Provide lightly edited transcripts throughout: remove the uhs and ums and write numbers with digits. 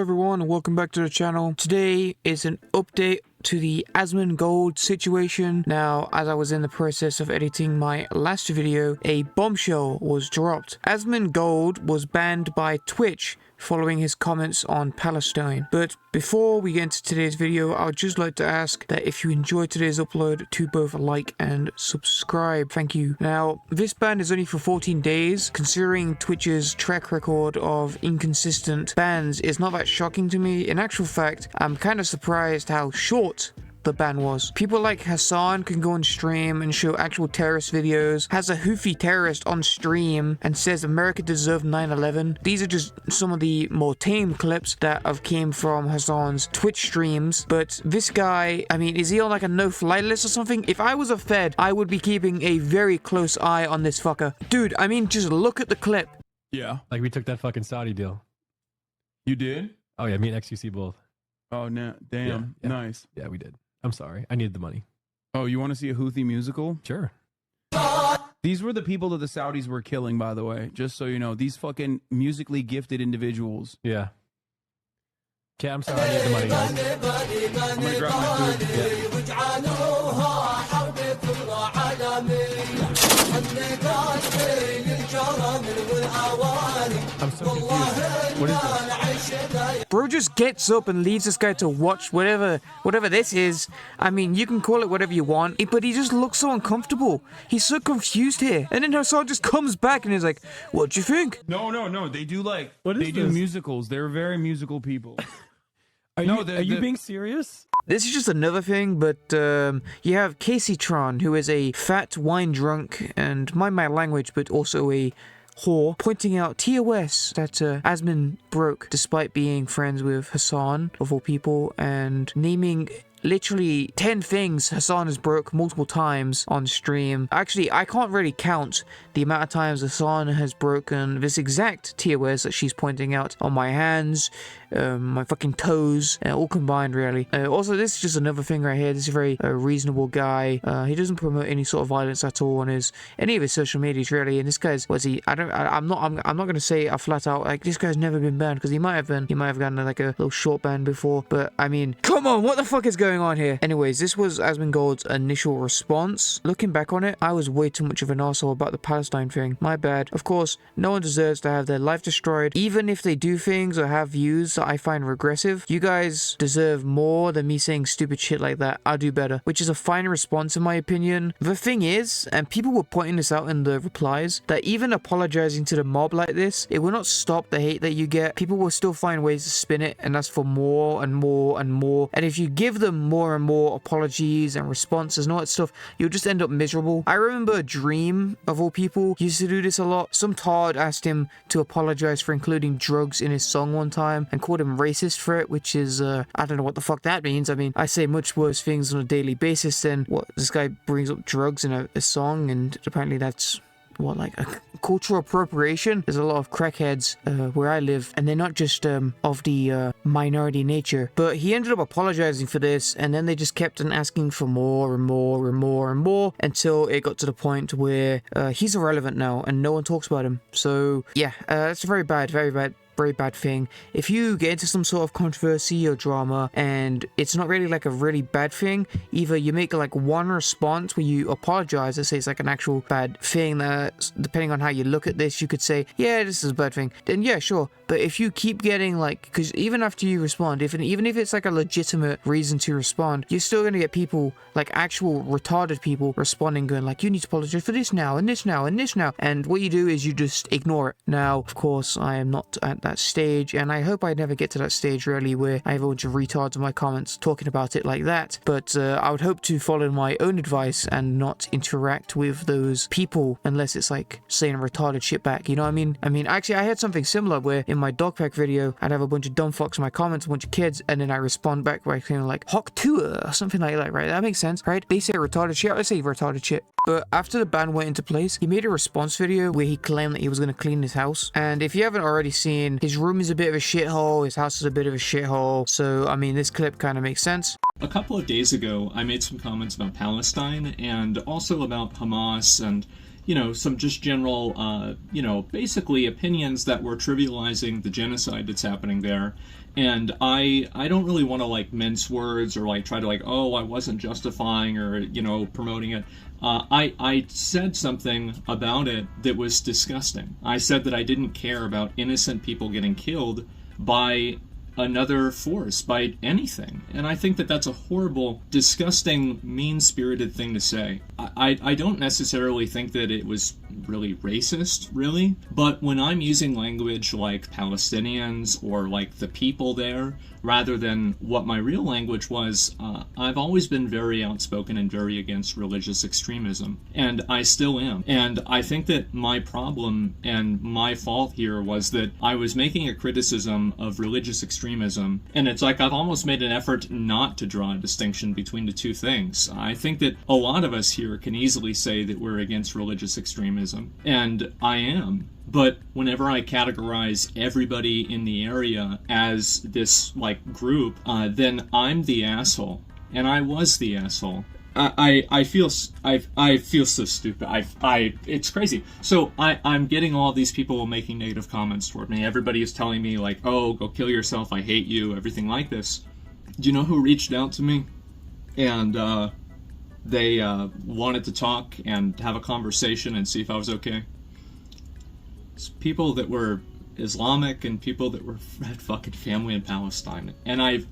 everyone and welcome back to the channel. Today is an update to the Asmongold situation. Now, as I was in the process of editing my last video, a bombshell was dropped. Asmongold was banned by Twitch following his comments on Palestine. But before we get into today's video, I would just like to ask that if you enjoyed today's upload, to both like and subscribe. Thank you. Now, this ban is only for 14 days. Considering Twitch's track record of inconsistent bans is not that shocking to me. In actual fact, I'm kind of surprised how short the ban was. People like Hasan can go on stream and show actual terrorist videos, has a Houthi terrorist on stream and says America deserved 9/11. These are just some of the more tame clips that have came from Hasan's Twitch streams. But this guy, I mean, is he on like a no-fly list or something? If I was a Fed, I would be keeping a very close eye on this fucker. Dude, I mean, just look at the clip. Yeah. Like we took that fucking Saudi deal. You did? Oh yeah, me and XQC both. Oh, no. Damn. Yeah. Nice. Yeah, we did. I'm sorry. I needed the money. Oh, you want to see a Houthi musical? Sure. These were the people that the Saudis were killing, by the way. Just so you know. These fucking musically gifted individuals. Yeah. Okay, I'm sorry. I need the money, guys. I'm gonna grab my food. I'm so confused. What is this? Bro just gets up and leaves this guy to watch whatever this is. I mean, you can call it whatever you want, but he just looks so uncomfortable. He's so confused here. And then Hasan just comes back and is like, "What do you think?" No. They do like... What is They do this? musicals. They're very musical people. Are you being serious? This is just another thing, but you have Casey Tron, who is a fat wine drunk and, mind my language, but also a whore, pointing out TOS that Asmon broke despite being friends with Hasan, of all people, and naming literally 10 things Hasan has broke multiple times on stream. Actually, I can't really count the amount of times Hasan has broken this exact TOS that she's pointing out on my hands, my fucking toes, all combined really. Also, this is just another thing right here. This is a very reasonable guy. He doesn't promote any sort of violence at all on any of his social medias really. And this guy's, was he? I'm not gonna say a flat out like this guy's never been banned, because he might have been. He might have gotten like a little short ban before. But I mean, come on, what the fuck is going on here? Anyways, this was Asmongold's initial response. Looking back on it, I was way too much of an asshole about the Palestine thing. My bad. Of course, no one deserves to have their life destroyed, even if they do things or have views that I find regressive. You guys deserve more than me saying stupid shit like that. I'll do better, which is a fine response in my opinion. The thing is, and people were pointing this out in the replies, that even apologizing to the mob like this, it will not stop the hate that you get. People will still find ways to spin it, and that's for more and more and more. And if you give them more and more apologies and responses and all that stuff, you'll just end up miserable. I remember Dream, of all people, used to do this a lot. Some tard asked him to apologize for including drugs in his song one time and called him racist for it, which is I don't know what the fuck that means. I mean, I say much worse things on a daily basis than what this guy brings up drugs in a song, and apparently that's what, like a cultural appropriation. There's a lot of crackheads where I live, and they're not just of the minority nature. But he ended up apologizing for this, and then they just kept on asking for more and more and more and more until it got to the point where he's irrelevant now and no one talks about him. So yeah, that's very bad thing. If you get into some sort of controversy or drama and it's not really like a really bad thing, either you make like one response where you apologize and say it's like an actual bad thing that, depending on how you look at this, you could say, yeah, this is a bad thing, then yeah, sure. But if you keep getting like, because even after you respond, even if it's like a legitimate reason to respond, you're still going to get people, like actual retarded people, responding going like, you need to apologize for this now and this now and this now, and what you do is you just ignore it. Now, of course, I am not at that stage, and I hope I never get to that stage really where I have a bunch of retards in my comments talking about it like that. But I would hope to follow my own advice and not interact with those people unless it's like saying retarded shit back, you know what I mean? Actually, I had something similar where in my dogpack video, I'd have a bunch of dumb fucks in my comments, a bunch of kids, and then I respond back by saying like Hawk Tua or something like that, right? That makes sense, right? They say retarded shit, I say retarded shit. But after the ban went into place, he made a response video where he claimed that he was going to clean his house. And if you haven't already seen, his room is a bit of a shithole, his house is a bit of a shithole. So, I mean, this clip kind of makes sense. A couple of days ago, I made some comments about Palestine and also about Hamas and, you know, some just general, basically opinions that were trivializing the genocide that's happening there. And I don't really want to like mince words or like try to like, oh, I wasn't justifying or, you know, promoting it. I said something about it that was disgusting. I said that I didn't care about innocent people getting killed by another force, by anything. And I think that that's a horrible, disgusting, mean-spirited thing to say. I don't necessarily think that it was really racist, really. But when I'm using language like Palestinians or like the people there, rather than what my real language was, I've always been very outspoken and very against religious extremism. And I still am. And I think that my problem and my fault here was that I was making a criticism of religious extremism. And it's like I've almost made an effort not to draw a distinction between the two things. I think that a lot of us here can easily say that we're against religious extremism. And I am. But whenever I categorize everybody in the area as this, like, group, then I'm the asshole. And I was the asshole. I feel so stupid. It's crazy. So I'm getting all these people making negative comments toward me. Everybody is telling me, like, oh, go kill yourself, I hate you, everything like this. Do you know who reached out to me? And, they wanted to talk and have a conversation and see if I was okay. It's people that were Islamic and people that were had fucking family in Palestine. And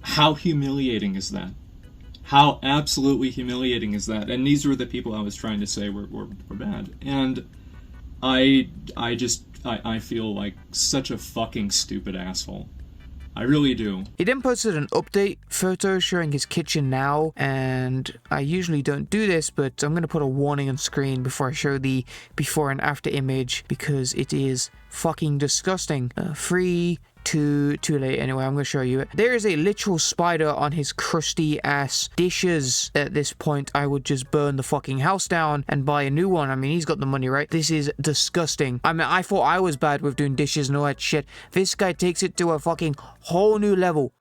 how humiliating is that? How absolutely humiliating is that? And these were the people I was trying to say were bad. And I feel like such a fucking stupid asshole. I really do. He then posted an update photo showing his kitchen now, and I usually don't do this, but I'm going to put a warning on screen before I show the before and after image because it is fucking disgusting. 3, 2, too late. Anyway, I'm going to show you it. There is a literal spider on his crusty ass dishes. At this point, I would just burn the fucking house down and buy a new one. I mean, he's got the money, right? This is disgusting. I mean, I thought I was bad with doing dishes and all that shit. This guy takes it to a fucking whole new level.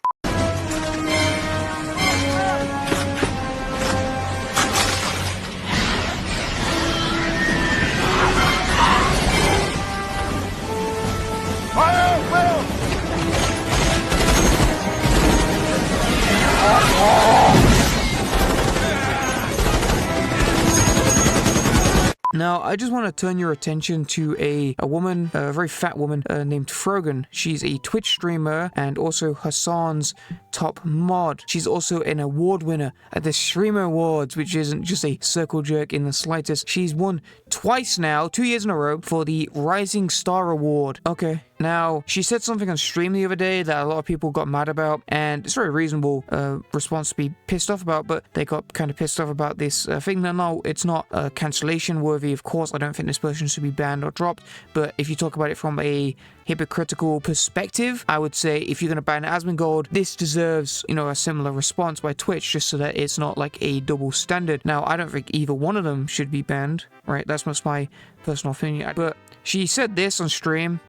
Now, I just want to turn your attention to a woman, a very fat woman named Frogan. She's a Twitch streamer and also Hasan's top mod. She's also an award winner at the Streamer Awards, which isn't just a circle jerk in the slightest. She's won twice now, 2 years in a row, for the Rising Star Award. Okay. Now, she said something on stream the other day that a lot of people got mad about, and it's a very reasonable response to be pissed off about, but they got kind of pissed off about this thing. No, it's not cancellation worthy, of course. I don't think this person should be banned or dropped, but if you talk about it from a hypocritical perspective, I would say if you're going to ban Asmongold, this deserves, you know, a similar response by Twitch, just so that it's not like a double standard. Now, I don't think either one of them should be banned, right? That's just my personal opinion, but she said this on stream.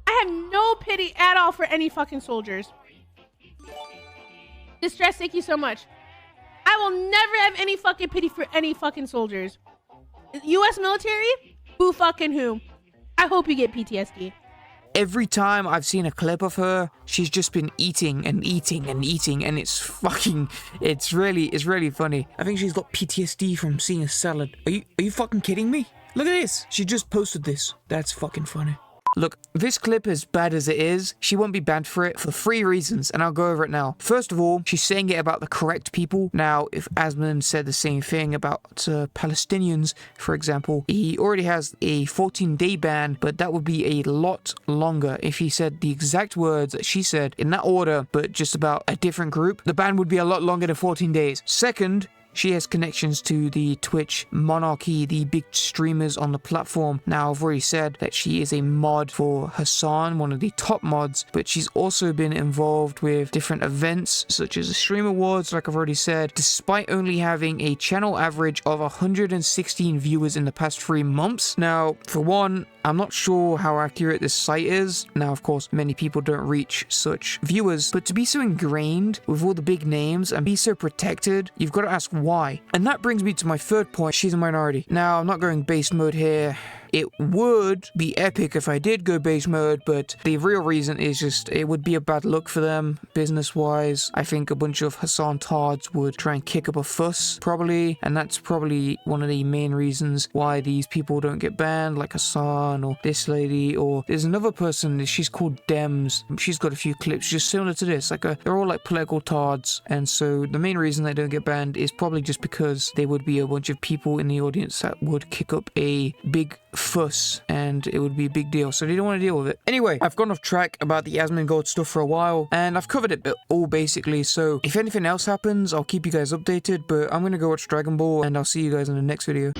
I have no pity at all for any fucking soldiers. Distress, thank you so much. I will never have any fucking pity for any fucking soldiers. U.S. military? Who fucking who? I hope you get PTSD. Every time I've seen a clip of her, she's just been eating and eating and eating, and it's really funny. I think she's got PTSD from seeing a salad. Are you fucking kidding me? Look at this. She just posted this. That's fucking funny. Look, this clip, as bad as it is, she won't be banned for it for 3 reasons, and I'll go over it now. First of all, she's saying it about the correct people. Now, if Asmon said the same thing about Palestinians, for example, he already has a 14-day ban, but that would be a lot longer. If he said the exact words that she said in that order, but just about a different group, the ban would be a lot longer than 14 days. Second, she has connections to the Twitch monarchy, the big streamers on the platform. Now, I've already said that she is a mod for Hasan, one of the top mods, but she's also been involved with different events, such as the Stream Awards, like I've already said, despite only having a channel average of 116 viewers in the past 3 months. Now, for one, I'm not sure how accurate this site is. Now, of course, many people don't reach such viewers, but to be so ingrained with all the big names and be so protected, you've got to ask why. And that brings me to my third point. She's a minority. Now, I'm not going base mode here. it would be epic if I did go beige mode, but the real reason is just it would be a bad look for them business-wise. I think a bunch of Hasan tards would try and kick up a fuss, probably, and that's probably one of the main reasons why these people don't get banned, like Hasan or this lady, or there's another person, she's called Dems. She's got a few clips just similar to this, they're all like political tards, and so the main reason they don't get banned is probably just because there would be a bunch of people in the audience that would kick up a big fuss and it would be a big deal, so they don't want to deal with it. Anyway, I've gone off track about the Asmongold stuff for a while and I've covered it all basically, so if anything else happens I'll keep you guys updated, but I'm gonna go watch Dragon Ball and I'll see you guys in the next video.